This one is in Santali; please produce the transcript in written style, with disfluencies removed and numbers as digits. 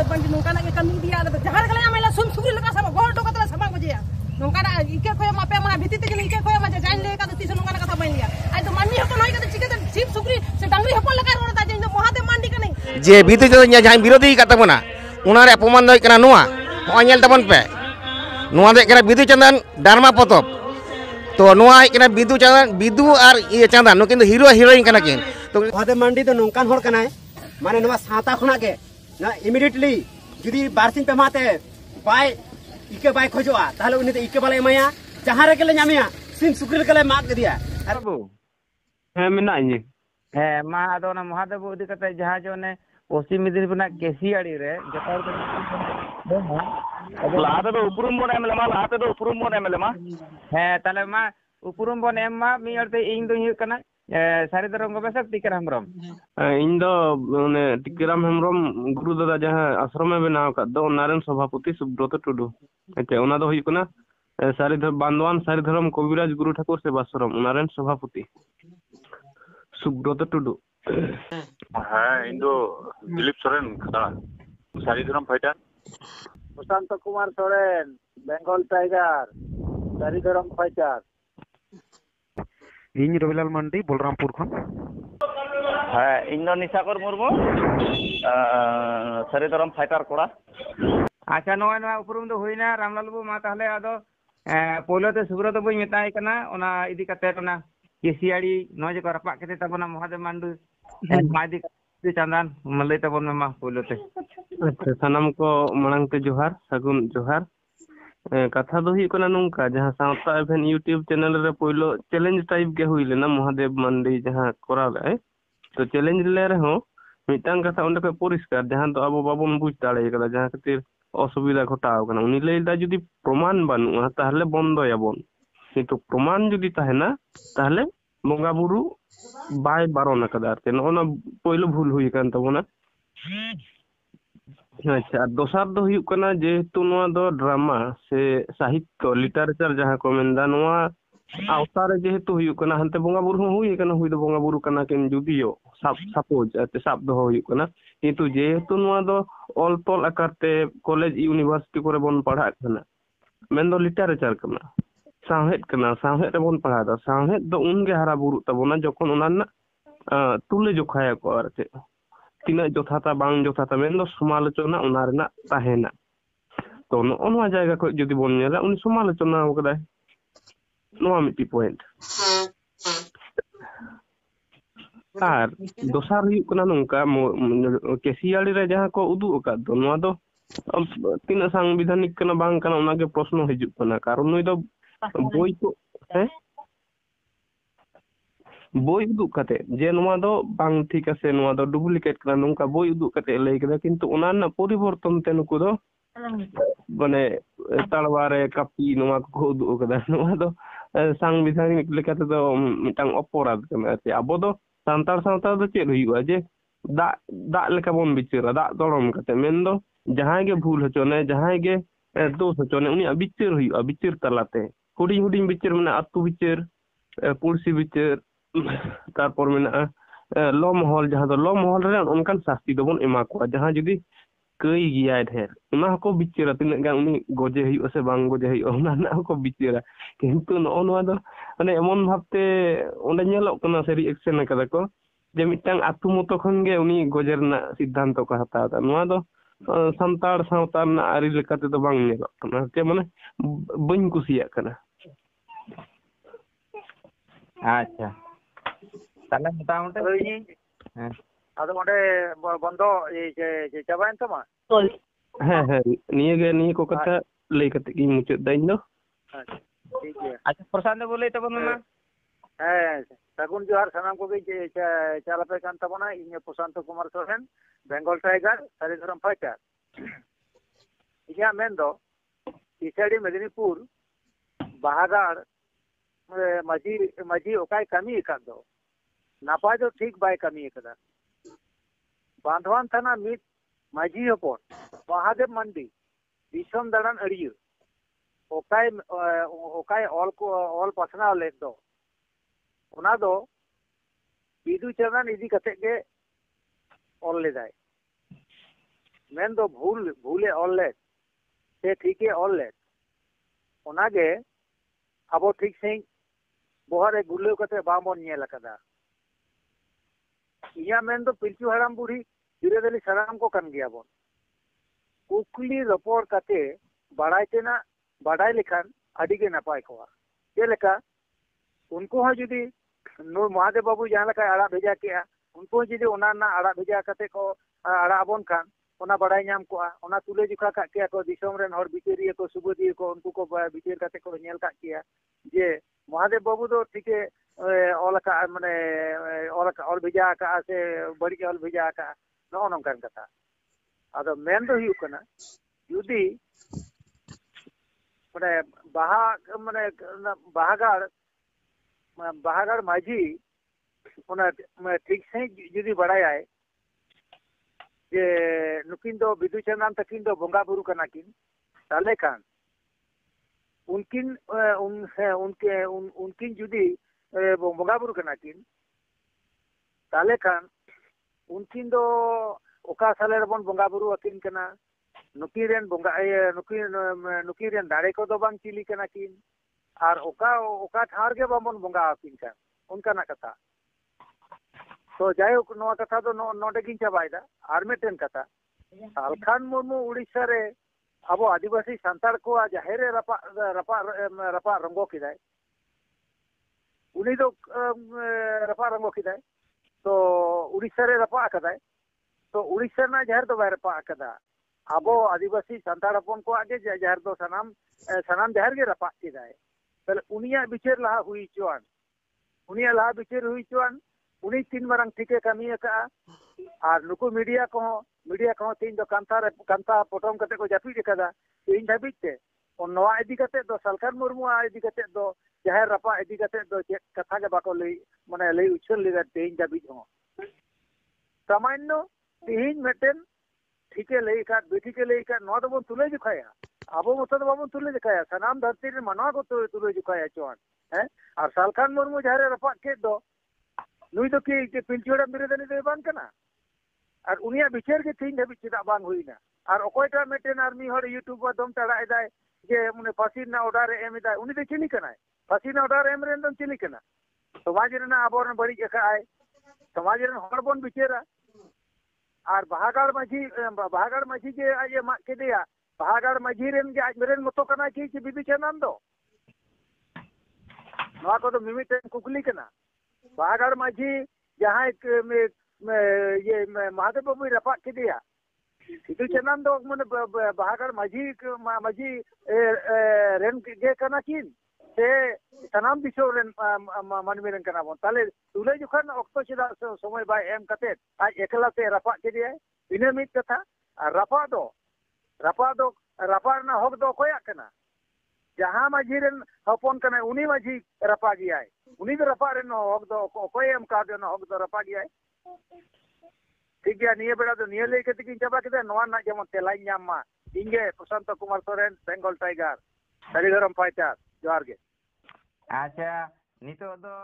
बंदी नोकाना के कमी दिया जहां गले आमेला सुन सुरी लगा सब गोल टोका तला सबा बजिया नोकाना इके खोय मापे मा भीति ते इके खोय मा जाइन ले का तीस नोकाना कथा बन लिया आज तो माननी हपन होय का चिके जीप सुरी से डांगरी हपन लगा रोड़ा ता जे महादेव मांडी का नहीं जे भीति जो जहां विरोधी का तबना उनारे अपमान दो कना नुआ होय नेल तबन पे नुआ दे कना बिदु चंदन धर्मा पोतब तो नुआ कना बिदु चंदन बिदु और ये चंदन नुकिन दो हीरो हीरोइन कना किन तो महादेव मांडी तो नोकान होर कनाय माने नुआ साता खुना के ना इमीडिएटली जुदी बारसिन पे माते बाय इके बाय खोजोआ ताहले उनी इके बाले एमाया जहां रे गेले नामिया सिम सुक्रिल केले माग दिया अरे बो हे मिना इन हे मा आदो ना महादेव उदी कते जहां जो ने पश्चिम मिदिनीपुर केसियाड़ी रे जतार लाते तो उपरुम बोन एमले मा लाते तो उपरुम बोन एमले मा हे ताले मा उपरुम बोन एम मा मी अरते इन दो हुई कना सारी धरम को बेसक टिकराम हेमरम इन दो ने टिकराम हेमरम गुरु दादा जहां आश्रम में बनाव का दो नारायण सभापति सुब्रत टुडू अच्छा ओना दो हुई कना सारी धर बांदवान सारी धरम कविराज गुरु ठाकुर सेवाश्रम नारायण सभापति सुब्रत टुडू हाँ इन दो दिलीप सोरेन खड़ा सारी धरम फाइटर प्रशांत कुमार सोरेन बेंगल टाइगर सारी धरम फाइटर इन रविलाल मंडी बलरामपुर खन हाँ इन निशाकर मुर्मू सारी धरम फाइटर कोड़ा अच्छा नोय नोय उपरुम दो हुईना रामलाल बु मा ताहले आदो पोलो ते सुब्रत बु मेताय कना ओना इदी कते कना केसियाड़ी नोय जे रपा कते तबना महादेव मांडू मादी चंदन मलई तबन मा पोलो ते अच्छा सनम को मणंग ते जोहार सगुन जोहार कथा दो हुई कना नोंका जहां सावता इवेंट यूट्यूब चैनल रे पोलो चैलेंज टाइप के हुई लेना महादेव मंडी जहां कोराव है तो चैलेंज ले रहे हो मिटांग कथा उंडे को परिष्कार जहां तो अब बाबन बुझ दाड़े कदा जहां खातिर असुविधा घटाव कना उनी लेदा जदी प्रमाण बानुआ ताहले बंद याबन किंतु प्रमाण जदी ताहेना ताहले बंगा बुरु बाय बारन कदा ते नोना पोइलो भूल हुई कान तबना अच्छा दोसार दो हुई कना जेहेतु नोआ दो ड्रामा से साहित्य लिटरेचर जहां को मेंदा नोआ आवतार जेहेतु हुई कना हंते बंगा बुरु हुई कना हुई दो बंगा बुरु कना केन जुदियो साप सपोज ते साप दो हुई कना किंतु जेहेतु नोआ दो ऑल तोल आकारते कॉलेज यूनिवर्सिटी करे बन पढ़ा कना मेन दो लिटरेचर कना साहेद रे बन पढ़ा दा साहेद दो उनगे हारा बुरु तबना जखन उनाना तुले जोखाया को आरते तीना जोथाता बांग जोथाता मेन दो समालोचना उना रेना ताहेना तो नोआ जायगा को जदि बन नेला उन समालोचना कदाय नोआ मिट्टी पॉइंट आर दोसार हुई कना नोंका केसियाड़ी रे जहां को उदु का दो नोआ दो तीना संविधानिक कना बांग कना उना के प्रश्न हिजुक कना कारण नुई दो बोई को है बोई उदु कते जे नोआ दो बांग ठीक है नोआ दो डुप्लीकेट कना नोंका बोई उदु कते लई कदा किंतु उना ना परिवर्तन ते नुको दो माने तलवारे कापी नोआ को उदु कदा नोआ दो संविधानिक लेकाते दो मिटांग अपराध कना ते आबो दो सांतार सावता दो चेद हुईवा जे दा लेका बन बिचारा दा दड़म कते मेन दो जहां गे भूल हचोने जहां गे दोष हचोने उनी बिचार हुईवा बिचार तलाते हुडिंग हुडिंग बिचार में अतु बिचार पुलसी बिचार तारपर में लो महल जहां दो लो महल रे उनकान शास्ति दो बन एमा को जहां जदी कई गिया ढेर उना को बिचारा तिना गान उनी गजे हुई से बांग गजे हुई उना ना को बिचारा किंतु नोआ दो माने एमन भाबते ओंडे नेलो कना सरी एक्शन कदा को जे मिटांग आतु मतो खन गे उनी गजे रना सिद्धांत को हताव दा नोआ दो संतार सावता ना आरी लेकाते दो बांग नेलो कना ते माने बइन कुसिया कना अच्छा ताले मोटामोटी हां आदो ओंडे बंदो ये चाबायन तमा हाँ निये को कथा लई कते की मुचाद दाइन दो ठीक है अच्छा प्रशांत बोले तबन ना सगुन जोहार सनाम को चालपे कान तबना इन प्रशांत कुमार सोरेन बेंगल टाइगर सारी धरम फाइटर इया मेन दो किसाड़ी मेदिनीपुर बाहागाड़ माजी माजी ओकाय कमी का दो नापा जो ठीक बाय कमी कदा बांधवान थाना मित माजी हपन महादेव मंडी दिसम दाड़ान अड़िया ओकाय ओकाय ऑल पसना ले दो ओना दो बिदु चरण इदी कते के ऑल ले दाय मेन दो भूले ऑल लेट से ठीके ऑल लेट ओनागे अब ठीक से बोहरे गुल्लो कते बाबन नेल अकदा इया मेन दो पिलचू हराम बुढ़ी धीरे धीरे सराम को कन गया बोन कुकली रपोर कते बड़ाई तेना बड़ाई लेखान अड़ी के नपाय कोआ ये लेका उनको हाँ जुदी नूर महादेव बाबू जहाँ लका आड़ा भेजा किया उनको जुदी ओना ना आड़ा भेजा कते को आड़ा बोन खान ओना बड़ाई नाम कोआ ओना तुले जुका का किया को दिसोम रेन हर बिचेरिया को सुबोधी को उनको को बिचेर कते को नेल का किया जे महादेव बाबू दो ठीके ऑल का माने ऑल भेजा का से बड़ी ऑल भेजा का नो नंकन कथा आदो मेन दो हुई कना जुदी माने बाहागाड़ माझी ओना ठीक से जुदी बड़ाय जे नुकिन दो बिदु चंदन तकिन दो बोंगा बुरु कना किन ताले खान उनकिन जुदी बोंगा बुरु कना किन ताले खान उनकिन दो ओका साले रबन बोंगा बुरु अकिन कना नुकिरेन बोंगा नुकिरेन दाड़े को दो बांग चिली कना किन और ओका ठार के बामन बोंगा अकिन का उनका ना कथा तो जायक नोआ कथा दो नोडे गिन चाबायदा आर मेटेन कथा सालखान मुर्मू उड़ीसा रे अब आदिवासी सांतार को जाहेरे रपा रंगो किदाय उनी दो रपा रंगो किदाय तो उड़ीसा रे रपा कदाय तो उड़ीसा ना जाहेर दो बाय रपा कदा अब आदिवासी सांतार अपन को आगे जाहेर दो सनाम जाहेर के रपा किदाय तले उनिया बिचेर लहा हुई चुआन उनिया लहा बिचेर हुई चुआन उनी तीन मारंग ठीके कमी का और नुकु मीडिया को तीन दो कांता पटम कते को जापी कदा तीन धाबिते नवा इदी कते दो सालखान मुर्मू इदी कते दो जाहेर रपा इदी कते दो चेक कथा के बाको लई माने लई उछल लेगा तीन धाबी हो सामान्य तीन मेटेन ठीके लई का बेठी के लई का नवा दो तुले जुखाया अब मत दो बाबन तुले जुखाया सनाम धरती रे मनवा को तुले जुखाया चोन है और सालखान मुर्मू जाहेर रपा के दो नुई दो कि पिलचुड़ा बिरदनी दे बान कना और उनिया बिचार के तीन धाबी चिदा बांग हुईना और ओकोयटा मेटेन आर्मी हर यूट्यूब दम तड़ा एदाय जे मुने फांसी ना ऑर्डर एम एदाय उनी दे चिली कनाय फांसी ना ऑर्डर एम रेन दम चिली कना समाज रेना आबोरन बड़ी जका आय समाज रेन हर बोन बिचेरा और बहागाड़ माझी जे आज मा केदिया बहागाड़ माझी रेन जे आज मेरेन मतो कना कि बिदु चंदन दो नवा को तो मिमिटेन कुकली कना बहागाड़ माझी जहाँ ये महादेव बाबू रपा किदिया सिद्धू चंदन दो माने बहागाड़ माझी रेन गे कना किन से सनाम दिसो रेन मानवी रेन कना बोन ताले तुले जुखान ऑक्टो चिदा समय बाय एम कते आज एकला से रपा किदिया इने मित कथा रपा ना हक दो कोया कना जहाँ माझी रेन हपन कना उनी माझी रपा गया उनी दो रपा रेन हक दो कोय एम का दो हक दो रपा गया ठीक गया निये बेड़ा दो निये लेके तिकिन चाबा केदा नोआ ना जेमन तेलाई ᱧᱟᱢ मा इंगे प्रशांत कुमार सोरेन बेंगल टाइगर सारीधरम फाइटर जोहार गे अच्छा नितो दो